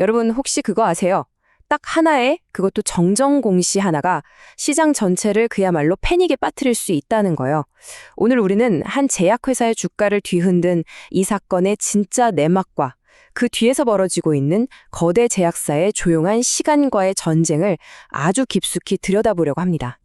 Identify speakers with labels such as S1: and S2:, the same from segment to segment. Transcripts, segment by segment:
S1: 여러분 혹시 그거 아세요? 딱 하나의, 그것도 정정 공시 하나가 시장 전체를 그야말로 패닉에 빠뜨릴 수 있다는 거예요. 오늘 우리는 한 제약회사의 주가를 뒤흔든 이 사건의 진짜 내막과 그 뒤에서 벌어지고 있는 거대 제약사의 조용한 시간과의 전쟁을 아주 깊숙이 들여다보려고 합니다.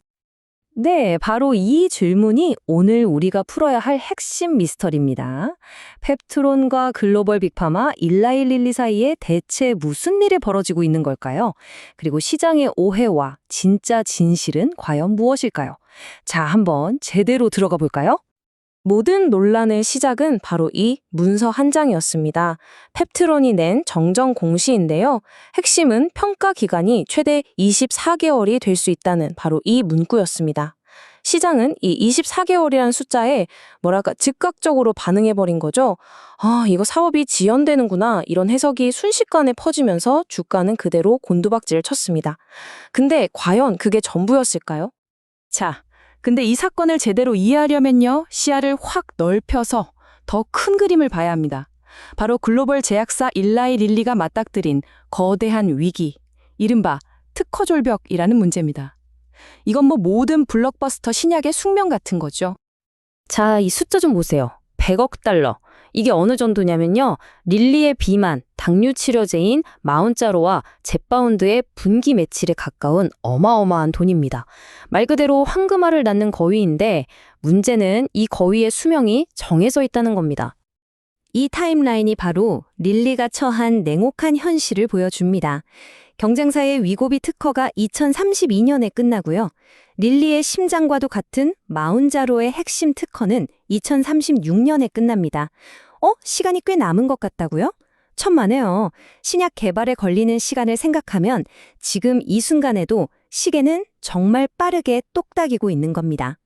S2: 네, 바로 이 질문이 오늘 우리가 풀어야 할 핵심 미스터리입니다. 펩트론과 글로벌 빅파마 일라이릴리 사이에 대체 무슨 일이 벌어지고 있는 걸까요? 그리고 시장의 오해와 진짜 진실은 과연 무엇일까요? 자, 한번 제대로 들어가 볼까요? 모든 논란의 시작은 바로 이 문서 한 장이었습니다. 펩트론이 낸 정정 공시인데요. 핵심은 평가 기간이 최대 24개월이 될 수 있다는 바로 이 문구였습니다. 시장은 이 24개월이라는 숫자에 즉각적으로 반응해버린 거죠. 아, 이거 사업이 지연되는구나. 이런 해석이 순식간에 퍼지면서 주가는 그대로 곤두박질을 쳤습니다. 근데 과연 그게 전부였을까요?
S1: 자, 근데 이 사건을 제대로 이해하려면요, 시야를 확 넓혀서 더 큰 그림을 봐야 합니다. 바로 글로벌 제약사 일라이 릴리가 맞닥뜨린 거대한 위기, 이른바 특허졸벽이라는 문제입니다. 이건 모든 블록버스터 신약의 숙명 같은 거죠.
S2: 자, 이 숫자 좀 보세요. 100억 달러. 이게 어느 정도냐면요. 릴리의 비만, 당뇨 치료제인 마운자로와 젯바운드의 분기 매출에 가까운 어마어마한 돈입니다. 말 그대로 황금알을 낳는 거위인데 문제는 이 거위의 수명이 정해져 있다는 겁니다. 이 타임라인이 바로 릴리가 처한 냉혹한 현실을 보여줍니다. 경쟁사의 위고비 특허가 2032년에 끝나고요. 릴리의 심장과도 같은 마운자로의 핵심 특허는 2036년에 끝납니다. 시간이 꽤 남은 것 같다고요? 천만에요. 신약 개발에 걸리는 시간을 생각하면 지금 이 순간에도 시계는 정말 빠르게 똑딱이고 있는 겁니다.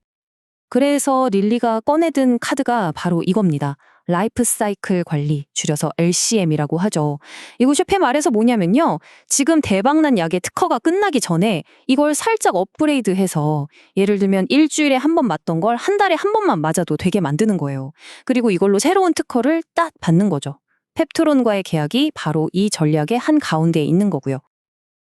S2: 그래서 릴리가 꺼내든 카드가 바로 이겁니다. 라이프 사이클 관리, 줄여서 LCM이라고 하죠. 이거 쉽게 말해서 뭐냐면요. 지금 대박난 약의 특허가 끝나기 전에 이걸 살짝 업그레이드해서 예를 들면 일주일에 한 번 맞던 걸 한 달에 한 번만 맞아도 되게 만드는 거예요. 그리고 이걸로 새로운 특허를 딱 받는 거죠. 펩트론과의 계약이 바로 이 전략의 한 가운데에 있는 거고요.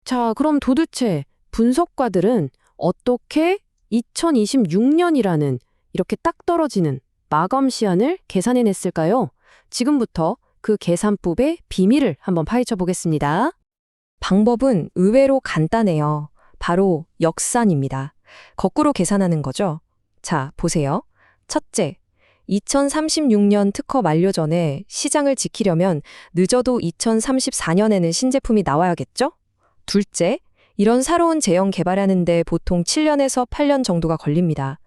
S1: 자, 그럼 도대체 분석가들은 어떻게 2026년이라는 이렇게 딱 떨어지는 마감 시한을 계산해냈을까요? 지금부터 그 계산법의 비밀을 한번 파헤쳐 보겠습니다. 방법은 의외로 간단해요. 바로 역산입니다. 거꾸로 계산하는 거죠. 자, 보세요. 첫째, 2036년 특허 만료 전에 시장을 지키려면 늦어도 2034년에는 신제품이 나와야겠죠? 둘째, 이런 새로운 제형 개발하는데 보통 7년에서 8년 정도가 걸립니다.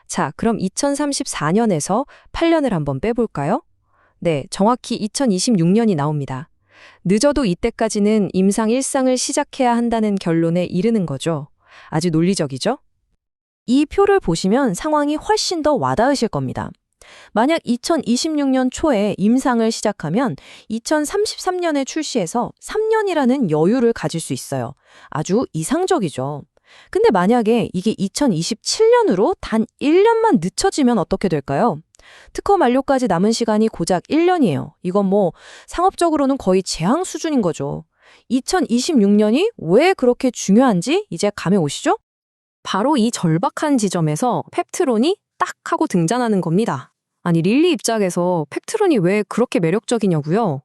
S1: 자, 그럼 2034년에서 8년을 한번 빼볼까요? 네, 정확히 2026년이 나옵니다. 늦어도 이때까지는 임상 1상을 시작해야 한다는 결론에 이르는 거죠. 아주 논리적이죠? 이 표를 보시면 상황이 훨씬 더 와닿으실 겁니다. 만약 2026년 초에 임상을 시작하면 2033년에 출시해서 3년이라는 여유를 가질 수 있어요. 아주 이상적이죠. 근데 만약에 이게 2027년으로 단 1년만 늦춰지면 어떻게 될까요? 특허 만료까지 남은 시간이 고작 1년이에요. 이건 상업적으로는 거의 재앙 수준인 거죠. 2026년이 왜 그렇게 중요한지 이제 감이 오시죠? 바로 이 절박한 지점에서 펩트론이 딱 하고 등장하는 겁니다. 아니, 릴리 입장에서 펩트론이 왜 그렇게 매력적이냐고요?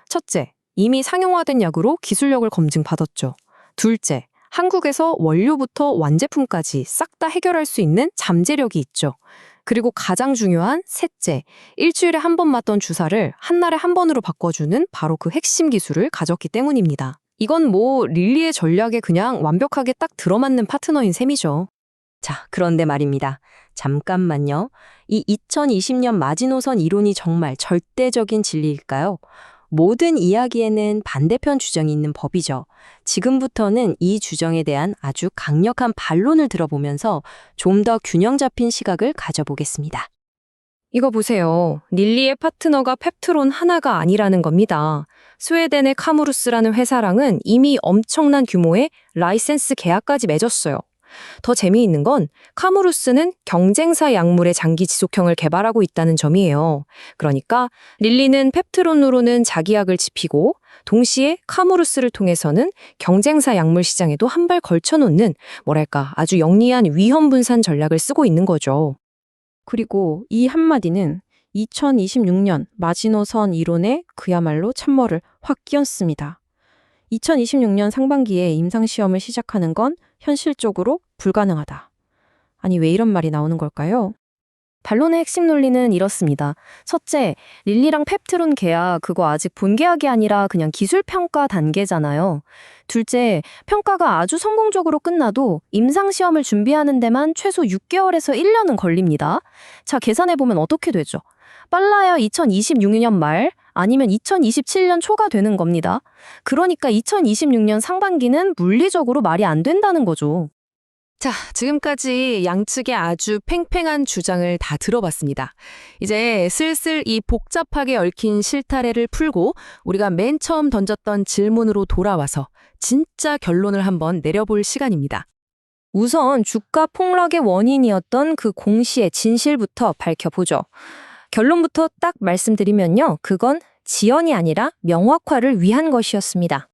S1: 첫째, 이미 상용화된 약으로 기술력을 검증받았죠. 둘째, 한국에서 원료부터 완제품까지 싹 다 해결할 수 있는 잠재력이 있죠. 그리고 가장 중요한 셋째, 일주일에 한 번 맞던 주사를 한 날에 한 번으로 바꿔주는 바로 그 핵심 기술을 가졌기 때문입니다. 이건 릴리의 전략에 그냥 완벽하게 딱 들어맞는 파트너인 셈이죠. 자, 그런데 말입니다. 잠깐만요. 이 2020년 마지노선 이론이 정말 절대적인 진리일까요? 모든 이야기에는 반대편 주장이 있는 법이죠. 지금부터는 이 주장에 대한 아주 강력한 반론을 들어보면서 좀 더 균형 잡힌 시각을 가져보겠습니다. 이거 보세요. 릴리의 파트너가 펩트론 하나가 아니라는 겁니다. 스웨덴의 카무루스라는 회사랑은 이미 엄청난 규모의 라이센스 계약까지 맺었어요.
S2: 더 재미있는 건 카무루스는 경쟁사 약물의 장기 지속형을 개발하고 있다는 점이에요. 그러니까 릴리는 펩트론으로는 자기 약을 지피고 동시에 카무루스를 통해서는 경쟁사 약물 시장에도 한 발 걸쳐놓는 뭐랄까 아주 영리한 위험 분산 전략을 쓰고 있는 거죠.
S3: 그리고 이 한마디는 2026년 마지노선 이론에 그야말로 찬물을 확 끼얹습니다. 2026년 상반기에 임상시험을 시작하는 건 현실적으로 불가능하다. 아니, 왜 이런 말이 나오는 걸까요?
S2: 반론의 핵심 논리는 이렇습니다. 첫째, 릴리랑 펩트론 계약 그거 아직 본 계약이 아니라 그냥 기술 평가 단계잖아요. 둘째, 평가가 아주 성공적으로 끝나도 임상 시험을 준비하는 데만 최소 6개월에서 1년은 걸립니다. 자, 계산해 보면 어떻게 되죠? 빨라야 2026년 말 아니면 2027년 초가 되는 겁니다. 그러니까 2026년 상반기는 물리적으로 말이 안 된다는 거죠.
S1: 자, 지금까지 양측의 아주 팽팽한 주장을 다 들어봤습니다. 이제 슬슬 이 복잡하게 얽힌 실타래를 풀고 우리가 맨 처음 던졌던 질문으로 돌아와서 진짜 결론을 한번 내려볼 시간입니다.
S2: 우선 주가 폭락의 원인이었던 그 공시의 진실부터 밝혀보죠. 결론부터 딱 말씀드리면요. 그건 지연이 아니라 명확화를 위한 것이었습니다.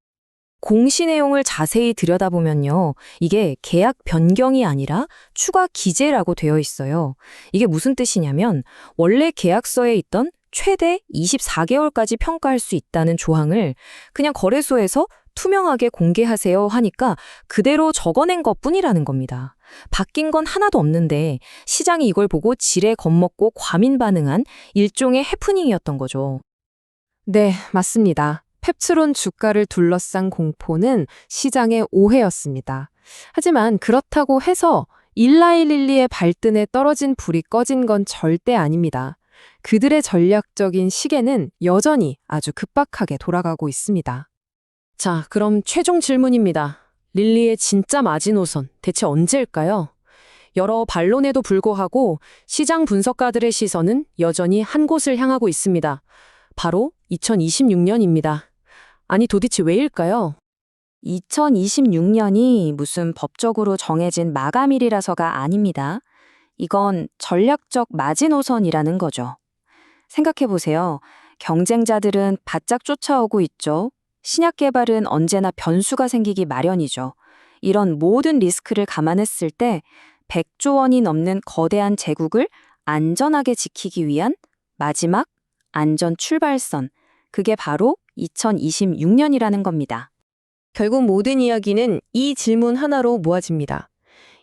S2: 공시 내용을 자세히 들여다보면요. 이게 계약 변경이 아니라 추가 기재라고 되어 있어요. 이게 무슨 뜻이냐면 원래 계약서에 있던 최대 24개월까지 평가할 수 있다는 조항을 그냥 거래소에서 투명하게 공개하세요 하니까 그대로 적어낸 것뿐이라는 겁니다. 바뀐 건 하나도 없는데 시장이 이걸 보고 지레 겁먹고 과민 반응한 일종의 해프닝이었던 거죠.
S1: 네, 맞습니다. 펩트론 주가를 둘러싼 공포는 시장의 오해였습니다. 하지만 그렇다고 해서 일라이 릴리의 발등에 떨어진 불이 꺼진 건 절대 아닙니다. 그들의 전략적인 시계는 여전히 아주 급박하게 돌아가고 있습니다. 자, 그럼 최종 질문입니다. 릴리의 진짜 마지노선 대체 언제일까요? 여러 반론에도 불구하고 시장 분석가들의 시선은 여전히 한 곳을 향하고 있습니다. 바로 2026년입니다. 아니 도대체 왜일까요?
S2: 2026년이 무슨 법적으로 정해진 마감일이라서가 아닙니다. 이건 전략적 마지노선이라는 거죠. 생각해보세요. 경쟁자들은 바짝 쫓아오고 있죠. 신약 개발은 언제나 변수가 생기기 마련이죠. 이런 모든 리스크를 감안했을 때 100조 원이 넘는 거대한 제국을 안전하게 지키기 위한 마지막 안전 출발선, 그게 바로 2026년이라는 겁니다.
S1: 결국 모든 이야기는 이 질문 하나로 모아집니다.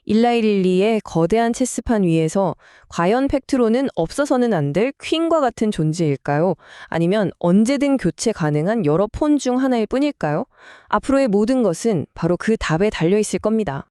S1: 일라이 릴리의 거대한 체스판 위에서 과연 팩트로는 없어서는 안 될 퀸과 같은 존재일까요? 아니면 언제든 교체 가능한 여러 폰 중 하나일 뿐일까요? 앞으로의 모든 것은 바로 그 답에 달려 있을 겁니다.